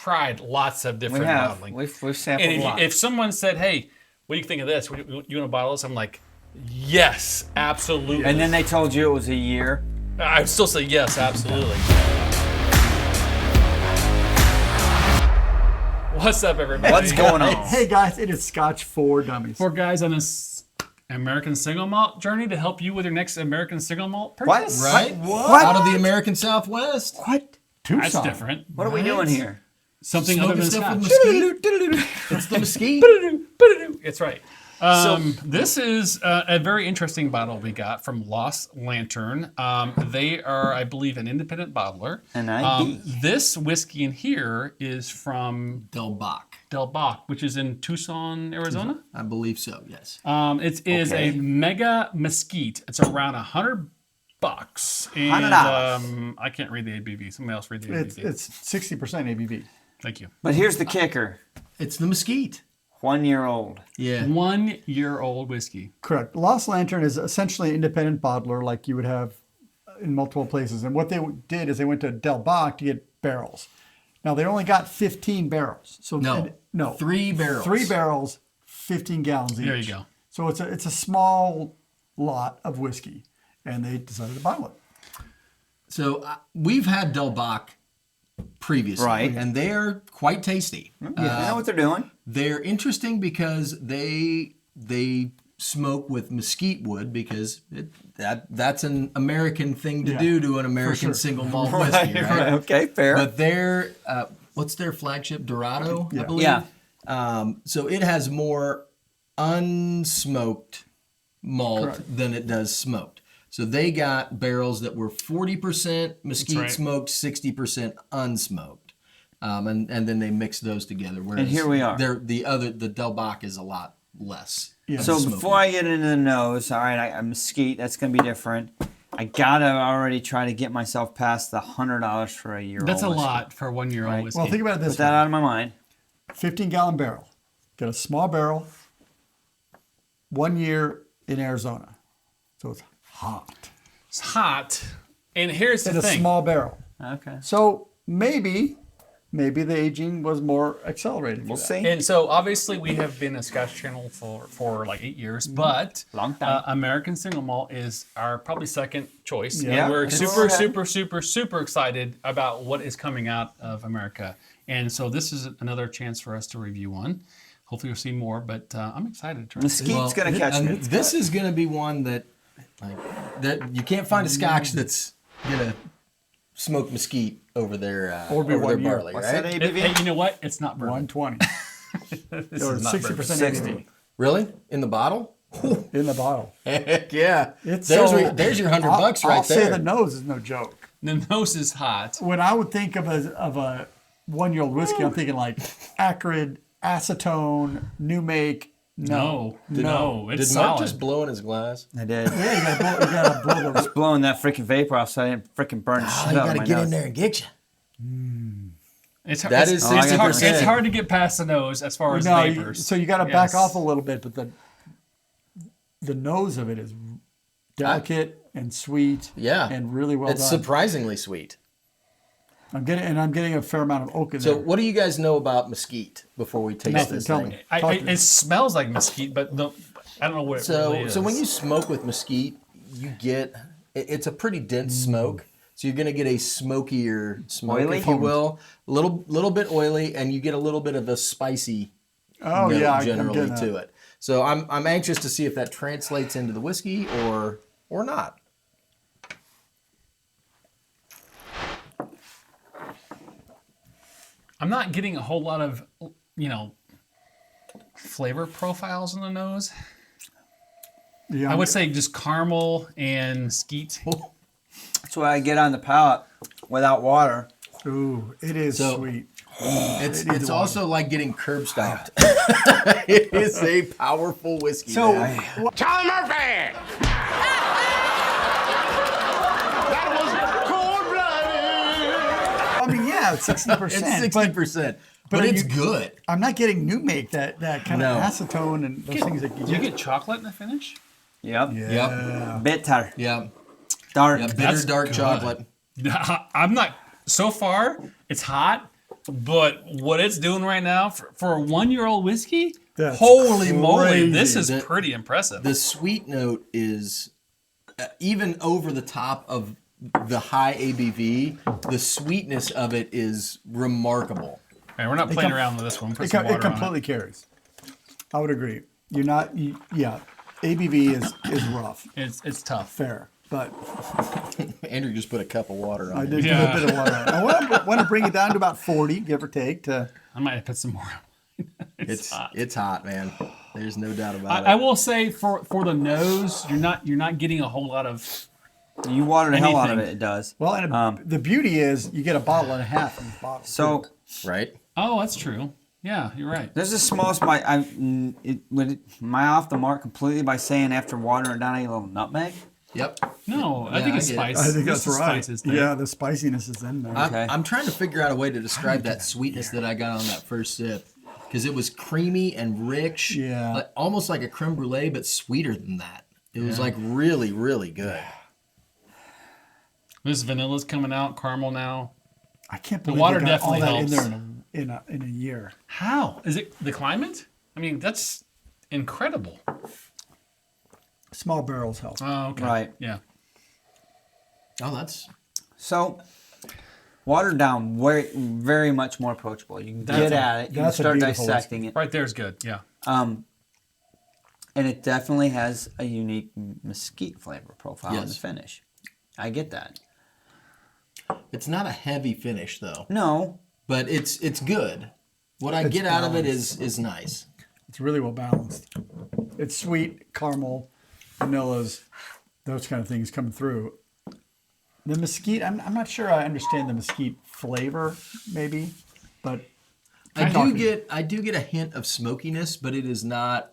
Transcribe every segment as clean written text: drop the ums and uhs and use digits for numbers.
tried lots of different We have. bottling. We've sampled And a lot. if someone said, "Hey, what do you think of this? You want to bottle this?" I'm like, "Yes, absolutely." And then they told you it was a year. I would still say yes, absolutely. What's up, everybody? What's going on? Hey guys, it is Scotch for Dummies. 4 guys on this American single malt journey to help you with your next American single malt purchase. What? Right? What? Out of the American Southwest. What? Tucson. That's different. What are we doing here? Something other Smoking than stuff Scotch. with mesquite. It's the mesquite. It's right. This is a very interesting bottle we got from Lost Lantern. They are, I believe, an independent bottler. An ID. This whiskey in here is from Del Bach. Del Bach, which is in Tucson, Arizona. I believe so, yes. It is a mega mesquite. It's around $100. And $100. I can't read the ABV. Somebody else read the ABV. It's 60% ABV. Thank you. But here's the kicker. It's the mesquite. 1 year old. Yeah. 1-year-old whiskey. Correct. Lost Lantern is essentially an independent bottler like you would have in multiple places. And what they did is they went to Del Bach to get barrels. Now they only got 15 barrels. So No. 3 barrels. 3 barrels, 15 gallons each. There you go. So it's a small lot of whiskey, and they decided to bottle it. So we've had Del Bach previously. Right. And they are quite tasty. Yeah, they know what they're doing. They're interesting because they smoke with mesquite wood because that's an American thing to do to an American single malt whiskey, right? Okay, fair. But they're what's their flagship? Dorado, I believe. Yeah. So it has more unsmoked malt than it does smoked. So they got barrels that were 40% mesquite smoked, 60% unsmoked. And then they mix those together. Whereas And here we are. The Del Bach is a lot less. Yeah. So smoky. before I get into the nose, all right, I'm mesquite. That's going to be different. I got to already try to get myself past the $100 for a year-old That's a whiskey. lot for a 1-year-old whiskey. Well, think about it this Put that way. out of my mind. 15-gallon barrel. Got a small barrel, 1 year in Arizona. So it's hot. It's hot. And here's the In a thing. small barrel. Okay. So maybe the aging was more accelerated. We'll see. And so obviously we have been a Scotch channel for like 8 years, but Long time. American Single Malt is our probably second choice. Yeah. And we're It's super, okay. super excited about what is coming out of America. And so this is another chance for us to review one. Hopefully you'll see more, but I'm excited to try this. Mesquite's going to catch me. This is going to be one that you can't find a Scotch that's going to smoke mesquite over their Or be over their 1 year. barley, What's right? that Hey, ABV? you know what? It's not bourbon. 120. This Or is not 60% bourbon. 60. ABV Really? In the bottle? in the bottle. Heck yeah. It's there's so- your $100 I'll right I'll there. say the nose is no joke. The nose is hot. When I would think of a 1-year-old whiskey, I'm thinking like acrid, acetone, new make. No, No. it's Did Mark solid. just blow in his glass? I did. Yeah, you gotta blow those. Blowing that freaking vapor off so I didn't freaking burn Oh, shit you out got of to my get nose. in there and get you. It's, That it's, is it's, hard, 60%. it's hard to get past the nose as far as No, vapors. so you got to Yes. back off a little bit, but the nose of it is delicate and sweet. Yeah. and really well It's done. surprisingly sweet. I'm getting a fair amount of oak in So there. what do you guys know about mesquite before we taste Nothing. this Tell thing? me. Talk to me. It smells like mesquite, but I don't know what it really is. So when you smoke with mesquite, you get it's a pretty dense smoke. So you're going to get a smokier smoke, Oily? if you will, a little bit oily, and you get a little bit of a spicy Oh note yeah, I'm generally getting that. to it. So I'm anxious to see if that translates into the whiskey or not. I'm not getting a whole lot of, flavor profiles in the nose. Yeah, I would say just caramel and skeet. That's what I get on the palate without water. Ooh, it is So- sweet. It's also like getting curb stomped. It is a powerful whiskey. So, man. Charlie Murphy! That was cold-blooded! I mean, yeah, it's 60%. It's 60%, but but it's you- good. I'm not getting new make that kind No. of acetone and those things that Do you get chocolate in the finish? Yep. Yeah. Bitter. Yeah, Dark. bitter That's dark good. chocolate. I'm not. So far, it's hot. But what it's doing right now for a 1-year-old whiskey, That's holy moly, this crazy. is pretty impressive. The sweet note is even over the top of the high ABV. The sweetness of it is remarkable. All right, we're not playing around with this one. Put some water It completely carries. I would agree. You're not. Yeah, ABV is rough. It's tough. Fair, but Andrew just put a cup of water on I it. did Yeah. put a bit of water on it. I want to bring it down to about 40, give or take. To I might have put some more. It's hot. hot, man. There's no doubt about I it. will say for the nose, you're not getting a whole lot of. You water the hell out of Anything. it. It does. well, and the beauty is you get a bottle and a half in the bottle. So Right? Oh, that's true. Yeah, you're right. there's the smallest bite. Am I off the mark completely by saying after watering it down, I eat a little nutmeg? Yep. No, I Yeah, think it's I get it. spice. I think There's that's some right. spices there. Yeah, the spiciness is in there. Okay. I'm trying to figure out a way to describe that sweetness that I got on that first sip. Because it was creamy and rich. Yeah. Like, almost like a creme brulee, but sweeter than that. It was like really, really good. This vanilla's coming out, caramel now. I can't believe water they got all definitely that helps. in there in a year. How? Is it the climate? I mean, that's incredible. Small barrels help. Oh, okay. Right. Yeah. Oh, that's So, watered down, very, very much more approachable. You can get at it. You can that's a start beautiful dissecting it. Right there's good. Yeah. And it definitely has a unique mesquite flavor profile in the Yes. finish. I get that. it's not a heavy finish though, No, but it's good. What I It's get out of it balanced. is nice. It's really well balanced. It's sweet, caramel, vanillas, those kind of things coming through. The mesquite, I'm not sure I understand the mesquite flavor, maybe, but I talking. do get a hint of smokiness, but it is not.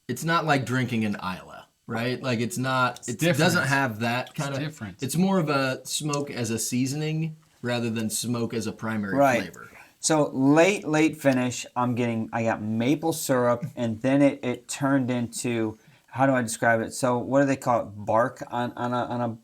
It's not like drinking an Isla, right? Like it's not. It different. doesn't have that kind of. different. It's more of a smoke as a seasoning rather than smoke as a primary Right. flavor. so late finish. I got maple syrup, and then it turned into, how do I describe it? So what do they call it? Bark on a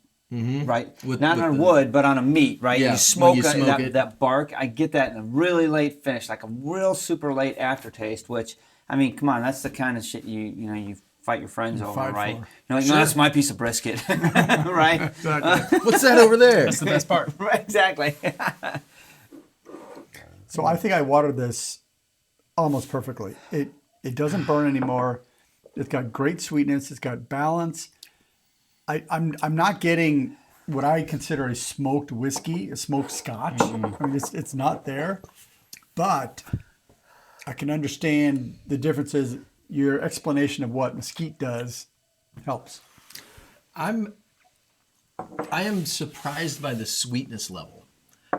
right? With- Not with on the- wood, but on a meat, right? Yeah, You when smoke, you smoke it. that bark. I get that in a really late finish, like a real super late aftertaste. Which, I mean, come on, that's the kind of shit you fight your friends over, fight right? for. You're like, no, that's my piece of brisket, right? Exactly. What's that over there? That's the best part. Right, exactly. So I think I watered this almost perfectly. It doesn't burn anymore. It's got great sweetness. It's got balance. I'm not getting what I consider a smoked whiskey, a smoked Scotch. I mean, it's not there, but I can understand the differences. Your explanation of what mesquite does helps. I am surprised by the sweetness level.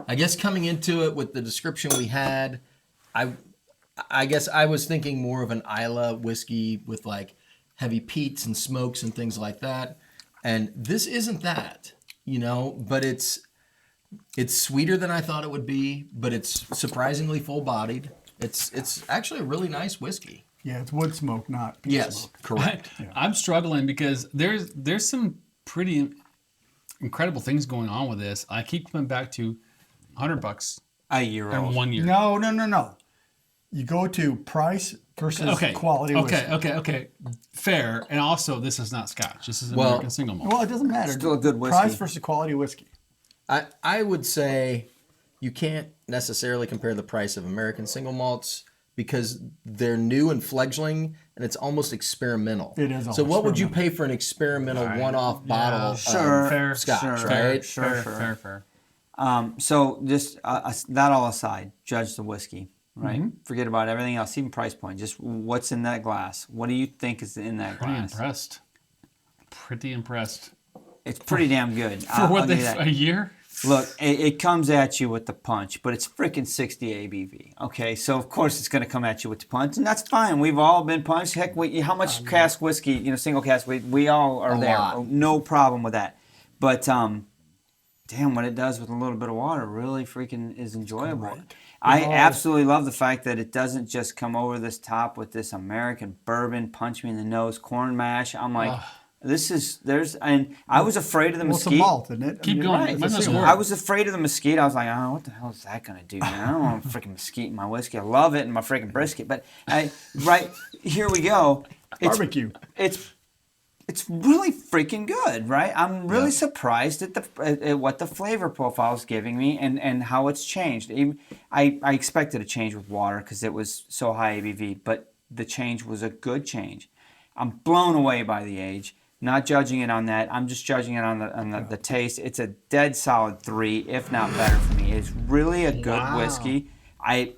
I guess coming into it with the description we had, I guess I was thinking more of an Isla whiskey with like heavy peats and smokes and things like that. And this isn't that, but it's sweeter than I thought it would be, but it's surprisingly full-bodied. It's actually a really nice whiskey. Yeah, it's wood smoke, not peat Yes, smoke. correct. I'm struggling because there's some pretty incredible things going on with this. I keep coming back to $100 A year in old. 1 year. No. You go to price versus quality whiskey. Okay. Fair. And also, this is not Scotch. This is Well- American single malt. Well, it doesn't matter. Still a good whiskey. Price versus quality whiskey. I would say you can't necessarily compare the price of American single malts because they're new and fledgling and it's almost experimental. It is So what would you experimental. pay for an experimental one-off bottle Sure, of Fair. Scotch, sure. right? Fair. So just that all aside, judge the whiskey, right? Forget about everything else, even price point. Just what's in that glass. What do you think is in that Pretty glass? impressed. Pretty impressed. It's pretty damn good. For what they a year? Look, it comes at you with the punch, but it's freaking 60 ABV. Okay, so of course it's going to come at you with the punch, and that's fine. We've all been punched. Heck, how much cask whiskey, single cask, we all are A there. lot. No problem with that. But damn, what it does with a little bit of water really freaking is enjoyable. I absolutely love the fact that it doesn't just come over this top with this American bourbon, punch me in the nose, corn mash. I'm like, And I was afraid of the Well, it's a mesquite. malt, isn't it? Keep going. Right. Might as well. I was afraid of the mesquite. I was like, oh, what the hell is that going to do, man? I don't want freaking mesquite in my whiskey. I love it in my freaking brisket. But right here we go. Barbecue. It's really freaking good, right? I'm really surprised at what the flavor profile is giving me and how it's changed. I expected a change with water because it was so high ABV, but the change was a good change. I'm blown away by the age. Not judging it on that. I'm just judging it on the taste. It's a dead solid 3, if not better for me. It's really a good whiskey. I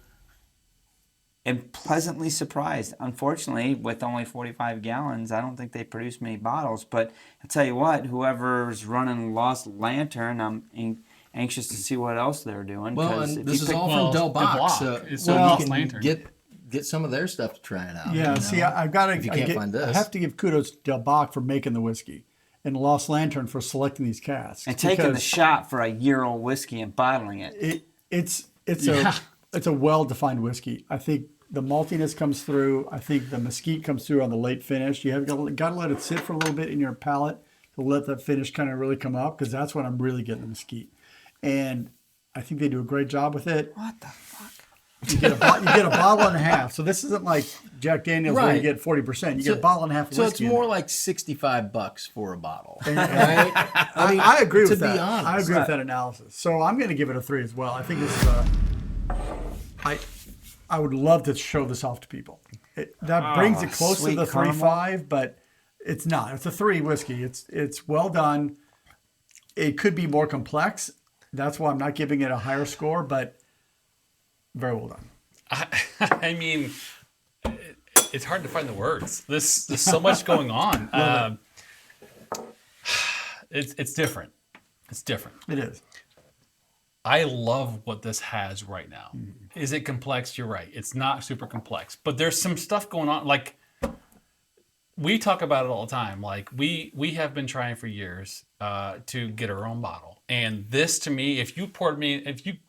am pleasantly surprised. Unfortunately, with only 45 gallons, I don't think they produce many bottles. But I'll tell you what, whoever's running Lost Lantern, I'm anxious to see what else they're doing. Well, and this is all from Del Bock, so It's you Lost can Lantern. get some of their stuff to try it out. Yeah, you see, know? I've got to. If you can't find this. I have to give kudos to Del Bock for making the whiskey, and Lost Lantern for selecting these casks and taking the because shot for a year-old whiskey and bottling it. It's a well-defined whiskey. I think the maltiness comes through. I think the mesquite comes through on the late finish. You have got to let it sit for a little bit in your palate to let that finish kind of really come up, because that's when I'm really getting the mesquite. And I think they do a great job with it. What the fuck? You get a bottle and a half. So this isn't like Jack Daniels where you Right. get 40%. You get a bottle and a half of So whiskey. it's in more it. like $65 for a bottle, right? I agree with to that. be honest. I agree with that analysis. So I'm going to give it a 3 as well. I think this is I would love to show this off to people. That brings it close to sweet the caramel. 3.5, but it's not. It's a 3 whiskey. It's well done. It could be more complex. That's why I'm not giving it a higher score, but very well done. I mean, it's hard to find the words. There's so much going on. It's different. It's different. It is. I love what this has right now. Is it complex? You're right. It's not super complex, but there's some stuff going on. Like, we talk about it all the time. Like, we have been trying for years to get our own bottle. And this, to me,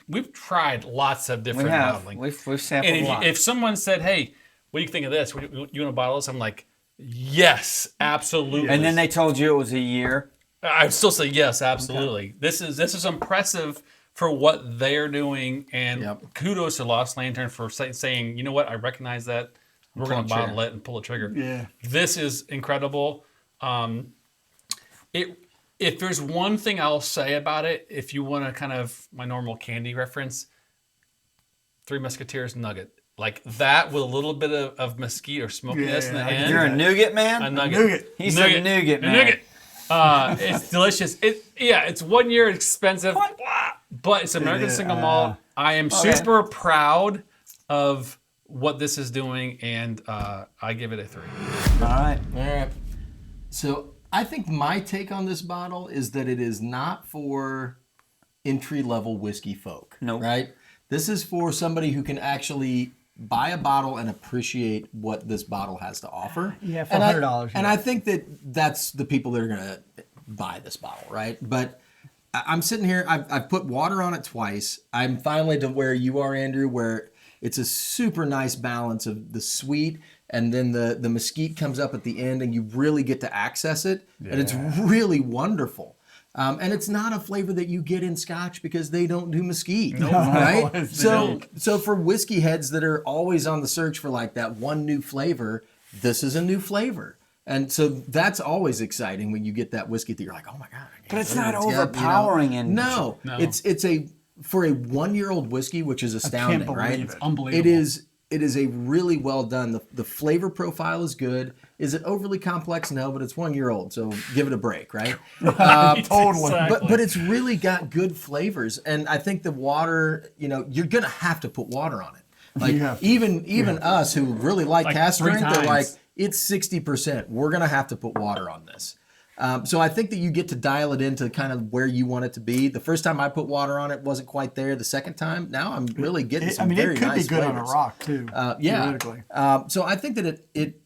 we've tried lots of We different have. bottling. We've sampled And a lot. if someone said, "Hey, what do you think of this? You want to bottle this?" I'm like, "Yes, absolutely." And then they told you it was a year. I'd still say yes, absolutely. This is impressive for what they're doing, and kudos to Lost Lantern for saying, you know what, I recognize that. We're going to bottle it and pull the trigger. Yeah. This is incredible. If there's one thing I'll say about it, if you want to kind of my normal candy reference, Three Musketeers nugget. Like that with a little bit of mesquite or smokiness in the I can end. do You're a nougat man? A nugget. Nougat. He's a nougat man. Nougat. It's delicious. It's 1 year expensive, but it's American single malt. I am super proud of what this is doing, and I give it a 3. All right. All right. So I think my take on this bottle is that it is not for entry-level whiskey folk. Nope. Right? This is for somebody who can actually buy a bottle and appreciate what this bottle has to offer. Yeah, for And I- $100. And I think that's the people that are going to buy this bottle, right? But I'm sitting here, I've put water on it twice. I'm finally to where you are, Andrew, where it's a super nice balance of the sweet and then the mesquite comes up at the end and you really get to access it. And it's really wonderful. And it's not a flavor that you get in Scotch because they don't do mesquite, right? So for whiskey heads that are always on the search for like that one new flavor, this is a new flavor. And so that's always exciting when you get that whiskey that you're like, oh my God. But it's not got, overpowering. No, it's for a 1-year-old whiskey, which is astounding, right? believe it. It's unbelievable. It is a really well done. The flavor profile is good. Is it overly complex? No, but it's 1 year old, so give it a break, right? Totally. Exactly. But it's really got good flavors, and I think the water, you're gonna have to put water on it. Like You have to. even us who really like cast 3 strength, they're like, times. it's 60%. We're gonna have to put water on this. So I think that you get to dial it into kind of where you want it to be. The first time I put water on it wasn't quite there. The second time, now I'm really getting some very it could nice be good flavors. on a rock too. Theoretically. So I think that it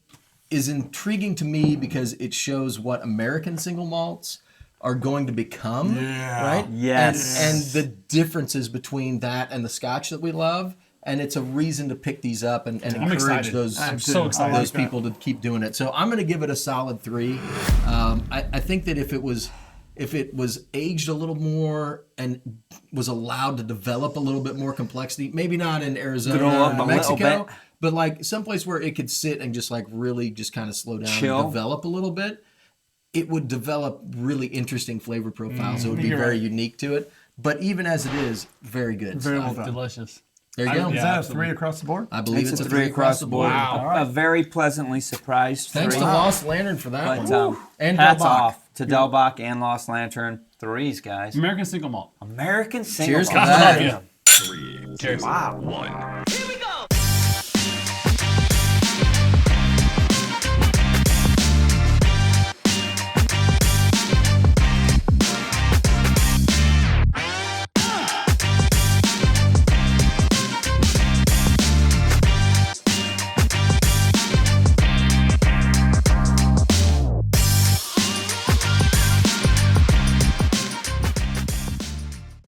is intriguing to me because it shows what American single malts are going to become, right? Yes. And the differences between that and the Scotch that we love and it's a reason to pick these up and encourage excited. those I'm so excited. those people to keep doing it. So I'm going to give it a solid 3. I think that if it was aged a little more and was allowed to develop a little bit more complexity, maybe not in Arizona Grow up or a little Mexico, bit. but like someplace where it could sit and just like really just kind of slow down Chill. and develop a little bit, it would develop really interesting flavor profiles. It would be You're very right. unique to it. But even as it is, very good. Very stuff. well done. Delicious. There you go. Is Yeah, that a absolutely. 3 across the board? I believe It's a 3 across the board. Wow. A very pleasantly surprised Thanks 3. to Lost Lantern for that But one. And hats Delbach. off to Delbach and Lost Lantern. 3s, guys. American single malt. American single Cheers to malt. that. Yeah. Three, Cheers. two, one.